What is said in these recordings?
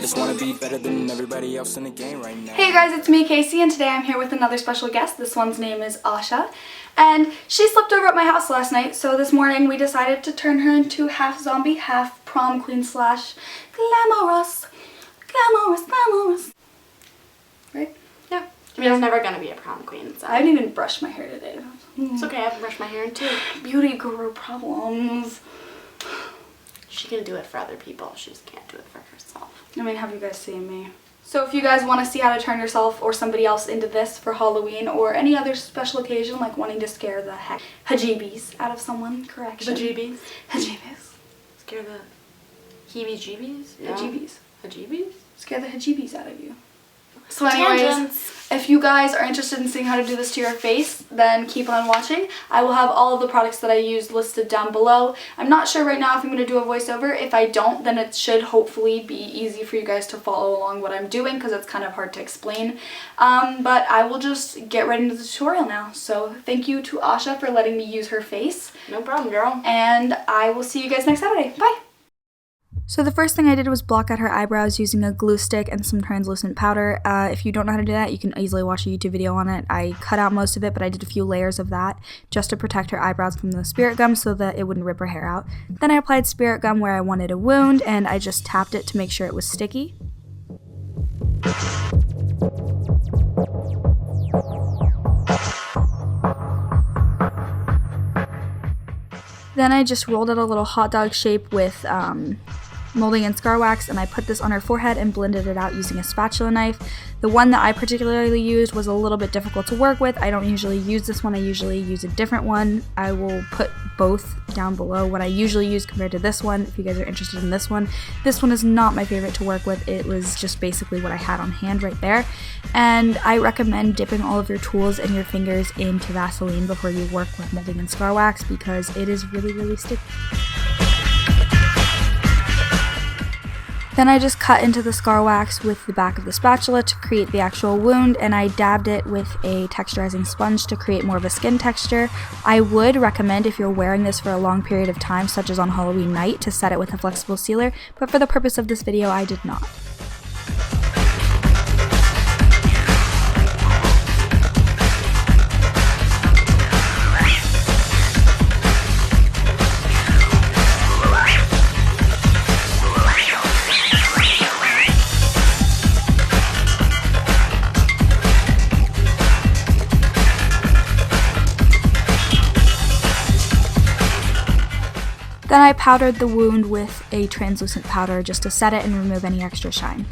just wanna be better than everybody else in the game right now. Hey guys, it's me, Casey, and today I'm here with another special guest. This one's name is Asha, and she slept over at my house last night, so this morning we decided to turn her into half zombie, half prom queen slash glamorous. Right? Yeah. Camille's never gonna be a prom queen, so. I didn't even brush my hair today. It's okay, I haven't brushed my hair in too. Beauty guru problems. She can do it for other people, she just can't do it for herself. I mean, have you guys seen me? So if you guys want to see how to turn yourself or somebody else into this for Halloween or any other special occasion, like wanting to scare the heebie-jeebies out of someone, correction. Heebie-jeebies? Heebie-jeebies. Scare the heebie-jeebies? No. Heebie-jeebies. Heebie-jeebies? Scare the heebie-jeebies out of you. So anyways, Tangents. If you guys are interested in seeing how to do this to your face, then keep on watching. I will have all of the products that I used listed down below. I'm not sure right now if I'm going to do a voiceover. If I don't, then it should hopefully be easy for you guys to follow along what I'm doing because it's kind of hard to explain. But I will just get right into the tutorial now. So thank you to Asha for letting me use her face. No problem, girl. And I will see you guys next Saturday. Bye! So the first thing I did was block out her eyebrows using a glue stick and some translucent powder. If you don't know how to do that, you can easily watch a YouTube video on it. I cut out most of it, but I did a few layers of that just to protect her eyebrows from the spirit gum so that it wouldn't rip her hair out. Then I applied spirit gum where I wanted a wound, and I just tapped it to make sure it was sticky. Then I just rolled out a little hot dog shape with molding and scar wax, and I put this on her forehead and blended it out using a spatula knife. The one that I particularly used was a little bit difficult to work with. I don't usually use this one, I usually use a different one. I will put both down below what I usually use compared to this one if you guys are interested in this one. This one is not my favorite to work with. It was just basically what I had on hand right there. And I recommend dipping all of your tools and your fingers into Vaseline before you work with molding and scar wax because it is really, really sticky. Then I just cut into the scar wax with the back of the spatula to create the actual wound, and I dabbed it with a texturizing sponge to create more of a skin texture. I would recommend, if you're wearing this for a long period of time, such as on Halloween night, to set it with a flexible sealer, but for the purpose of this video, I did not. Then I powdered the wound with a translucent powder just to set it and remove any extra shine.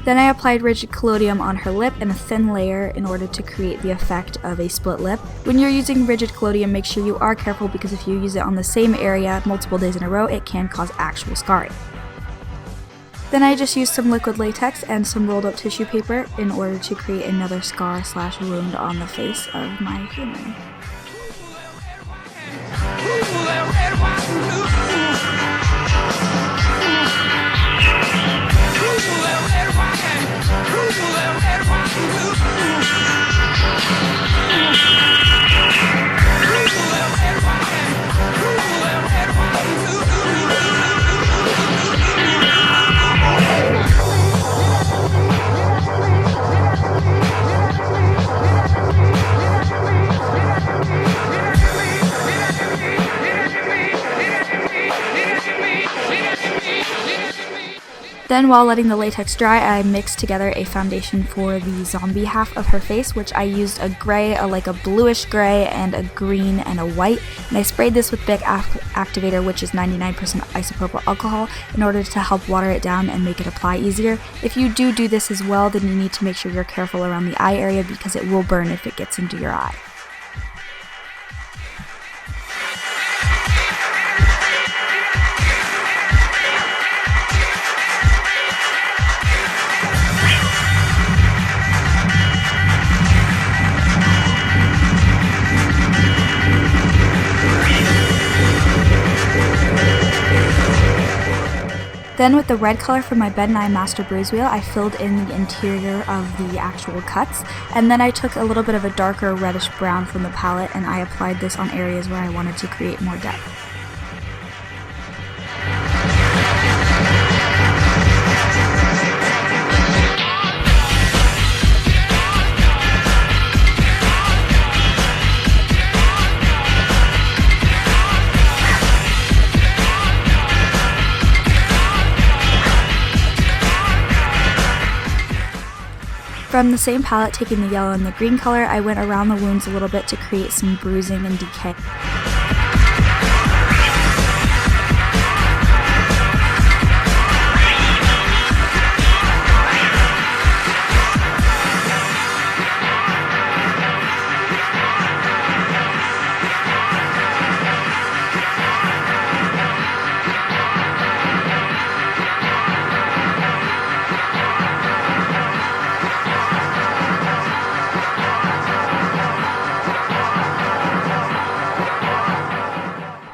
Then I applied rigid collodium on her lip in a thin layer in order to create the effect of a split lip. When you're using rigid collodium, make sure you are careful because if you use it on the same area multiple days in a row, it can cause actual scarring. Then I just used some liquid latex and some rolled up tissue paper in order to create another scar slash wound on the face of my human. Then while letting the latex dry, I mixed together a foundation for the zombie half of her face, which I used a gray, like a bluish gray, and a green and a white. And I sprayed this with Bic Activator, which is 99% isopropyl alcohol, in order to help water it down and make it apply easier. If you do this as well, then you need to make sure you're careful around the eye area because it will burn if it gets into your eye. Then with the red color from my Bed Nye Master Bruise Wheel, I filled in the interior of the actual cuts, and then I took a little bit of a darker reddish brown from the palette and I applied this on areas where I wanted to create more depth. From the same palette, taking the yellow and the green color, I went around the wounds a little bit to create some bruising and decay.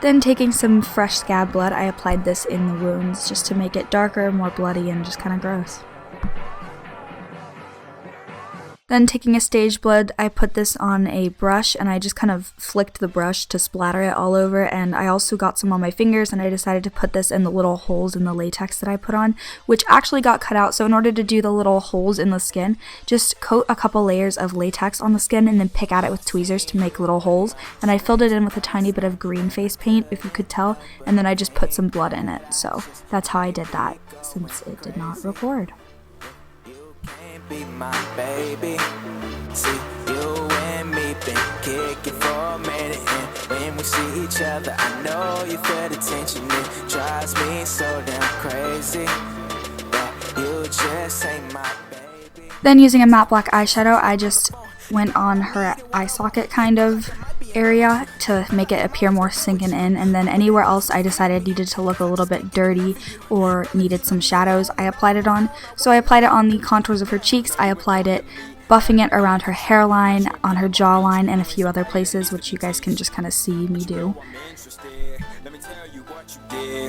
Then taking some fresh scab blood, I applied this in the wounds just to make it darker, more bloody, and just kind of gross. Then taking a stage blood, I put this on a brush and I just kind of flicked the brush to splatter it all over, and I also got some on my fingers and I decided to put this in the little holes in the latex that I put on, which actually got cut out. So in order to do the little holes in the skin, just coat a couple layers of latex on the skin and then pick at it with tweezers to make little holes, and I filled it in with a tiny bit of green face paint, if you could tell, and then I just put some blood in it. So that's how I did that, since it did not record. Be my baby. See you and me been kicking for a minute, and when we see each other, I know you feel the tension. It drives me so damn crazy that you just ain't my baby. Then using a matte black eyeshadow, I just went on her eye socket kind of area to make it appear more sinking in, and then anywhere else I decided needed to look a little bit dirty or needed some shadows, I applied it on. So I applied it on the contours of her cheeks, I applied it buffing it around her hairline, on her jawline, and a few other places, which you guys can just kind of see me do.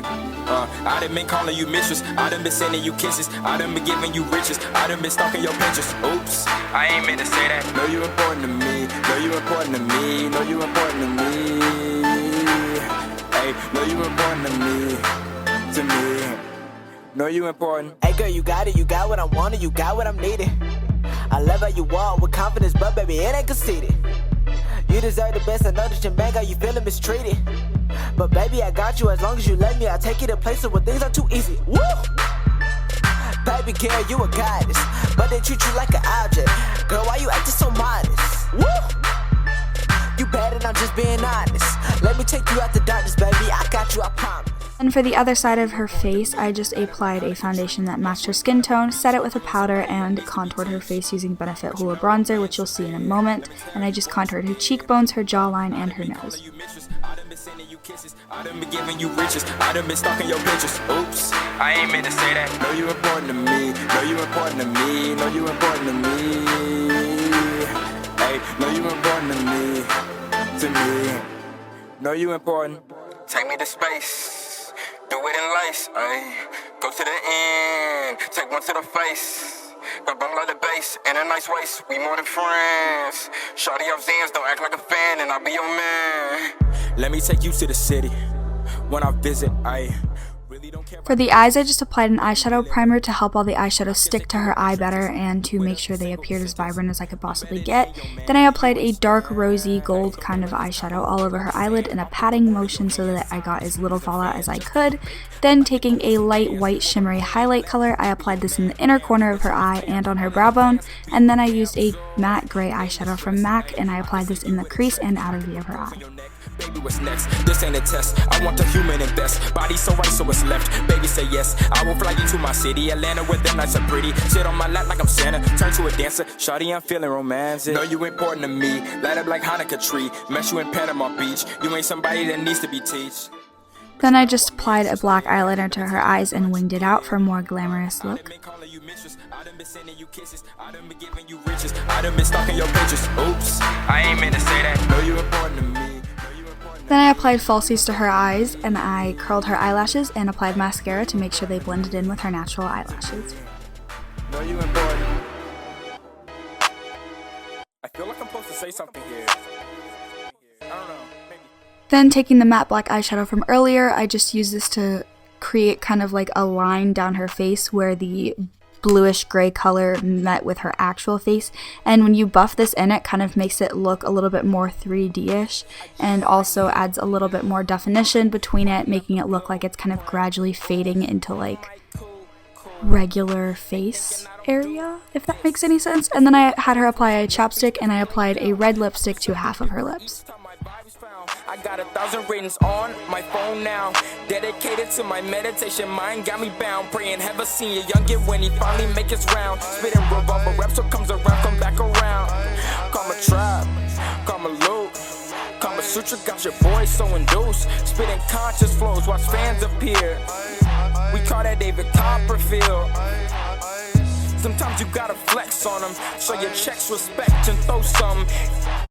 I done been calling you mistress, I done been sending you kisses, I done been giving you riches, I done been stalking your pictures. Oops, I ain't meant to say that. Know you important to me, know you important to me, know you important to me. Hey, know you important to me, know you important. Hey girl, you got it, you got what I wanted, you got what I'm needing. I love how you walk with confidence, but baby, it ain't conceited. You deserve the best, I know that your man got you feeling mistreated. But baby, I got you as long as you let me. I'll take you to places where things are too easy. Woo! Baby girl, you a goddess, but they treat you like an object. Girl, why you acting so modest? Woo! You bad and I'm just being honest. Let me take you out the darkness, baby. I got you, I promise. And for the other side of her face, I just applied a foundation that matched her skin tone, set it with a powder, and contoured her face using Benefit Hoola Bronzer, which you'll see in a moment. And I just contoured her cheekbones, her jawline, and her nose. I done been giving you riches, I done been stalking your pictures. Oops, I ain't meant to say that. Know you important to me, know you important to me, know you important to me. Hey, know you important to me, know you important. Take me to space, do it in lace, ayy. Go to the end, take one to the face. Grab bump like the bass, and a nice waist, we more than friends. Shawty off Zans, don't act like a fan, and I'll be your man. Let me take you to the city, when I visit, I really don't care. For the eyes, I just applied an eyeshadow primer to help all the eyeshadow stick to her eye better and to make sure they appeared as vibrant as I could possibly get. Then I applied a dark rosy gold kind of eyeshadow all over her eyelid in a patting motion so that I got as little fallout as I could. Then taking a light white shimmery highlight color, I applied this in the inner corner of her eye and on her brow bone, and then I used a matte gray eyeshadow from MAC and I applied this in the crease and outer V of her eye. Baby, what's next? This ain't a test. I want the human and best. Body so right, so what's left? Baby, say yes. I will fly you to my city, Atlanta, where the nights are pretty. Sit on my lap like I'm Santa. Turn to a dancer. Shawty, I'm feeling romantic. Know you important to me. Light up like Hanukkah tree. Met you in Panama Beach. You ain't somebody that needs to be teach. Then I just applied a black eyeliner to her eyes and winged it out for a more glamorous look. I done been sending you kisses, I done been giving you riches, I done been stalking your pictures. Oops, I ain't meant to say that. Know you important to me, know you important Then I applied falsies to her eyes, and I curled her eyelashes and applied mascara to make sure they blended in with her natural eyelashes. Know you important. I feel like I'm supposed to say something here. I don't know, maybe. Then taking the matte black eyeshadow from earlier, I just used this to create kind of like a line down her face where the bluish gray color met with her actual face, and when you buff this in, it kind of makes it look a little bit more 3D-ish and also adds a little bit more definition between it, making it look like it's kind of gradually fading into like regular face area, if that makes any sense. And then I had her apply a chapstick, and I applied a red lipstick to half of her lips. I got 1,000 ratings on my phone now. Dedicated to my meditation, mind got me bound. Praying heaven seen a youngin' when he finally make his round. Spitting revolver rap, so comes around, come back around. Call my tribe, call my loot. Kama Sutra got your boy so induced. Spitting conscious flows, watch fans appear. We call that David Copperfield. Sometimes you gotta flex on them, show your checks respect and throw some.